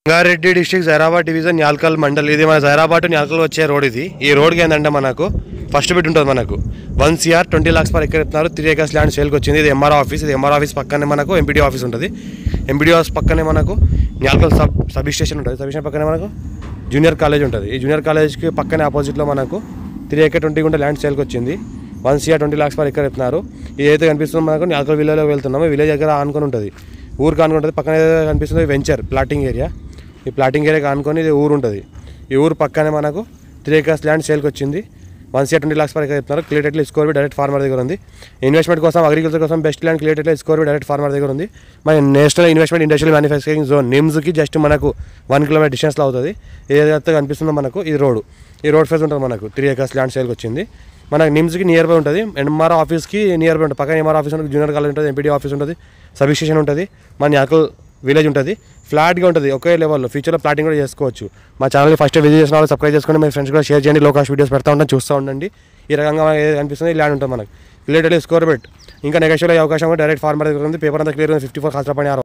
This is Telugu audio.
Rangareddy district Zaheerabad division Nyalkal mandal. ఇది మన జైరాబాద్ టు న్యాల్కల్ వచ్చే రోడ్ ఇది. ఈ రోడ్కి ఏంటంటే మనకు ఫస్ట్ బిట్ ఉంటుంది. మనకు 1 CR 20 lakhs per ఎకర్ ఇస్తున్నారు. 3 acres ల్యాండ్ సేల్కి వచ్చింది. ఇది MRO ఆఫీస్. ఇది MRO ఆఫీస్ పక్కనే మనకు MPD ఆఫీస్ ఉంటుంది. MPD ఆఫీస్ పక్కనే మనకు న్యాల్కల్ సబ్ స్టేషన్ ఉంటుంది. సబ్ స్టేషన్ పక్కనే మనకు జూనియర్ కాలేజ్ ఉంటుంది. ఈ జూనియర్ కాలేజ్కి పక్కనే ఆపోజిట్లో మనకు 3 acre 20 గుంట ల్యాండ్ సేల్కి వచ్చింది. 1 CR 20 lakhs per ఎకర్ ఇస్తున్నారు. ఏదైతే కనిపిస్తుందో మనకు న్యాల్కల్ విలేజ్లో వెళ్తున్నాము. విలేజ్ దగ్గర ఆనుకొని ఉంటుంది, ఊరికి ఆనుకొని ఉంటుంది. పక్కన ఏదైతే కనిపిస్తుంది వెంచర్ ప్లాటింగ్ ఏరియా. ఈ ప్లాటింగ్ ఏరియాకి ఆనుకొని ఇది ఊరు ఉంటుంది. ఈ ఊరు పక్కనే మనకు 3 acres ల్యాండ్ సేల్కి వచ్చింది. 1 CR 20 lakhs per ఎకర్ చెప్తున్నారు. Clear title score direct farmer దగ్గర ఉంది. ఇన్వెస్ట్మెంట్ కోసం అగ్రికల్చర్ కోసం best land clear title score direct farmer దగ్గర ఉంది. మన national investment industrial manufacturing zone నిమ్స్కి జస్ట్ మనకు 1 kilometer డిస్టెన్స్లో అవుతుంది. ఏదైతే కనిపిస్తుందో మనకు ఈ రోడ్ ఫేస్ ఉంటుంది. మనకు 3 acres ల్యాండ్ సేల్కి వచ్చింది. మనకు నిమ్స్కి నియర్ బై ఉంటుంది. MRO ఆఫీస్కి నియర్ బై ఉంటుంది. పక్కన MRO ఆఫీస్ ఉంటుంది, జూనియర్ కాలేజ్ ఉంటుంది, MPD ఆఫీస్ ఉంటుంది, సబ్ స్టేషన్ ఉంటుంది, మన న్యాల్కల్ విలేజ్ ఉంటుంది. ఫ్లాట్గా ఉంటుంది, ఒకే లెవెల్లో. ఫ్యూచర్లో ప్లాటింగ్ కూడా చేసుకోవచ్చు. మా ఛానల్ని ఫస్ట్ విజిట్ చేసిన వాళ్ళు సబ్స్క్రైబ్ చేసుకొని మీ ఫ్రెండ్స్ కూడా షేర్ చేయండి. లో కాస్ట్ వీడియోస్ పెడతా ఉంటాను, చూస్తూ ఉండండి. ఈ రకంగా ఏది కనిపిస్తుంది ల్యాండ్ ఉంటుంది మనకు. రిలేటెడ్ స్కోర్ బెట్ ఇంకా నెగోషియబుల్ అయ్యే అవకాశం కూడా డైరెక్ట్ ఫార్మర్ దగ్గర ఉంది. పేపర్ అంతా క్లియర్ ఉంది. 54 ఖాసరా పని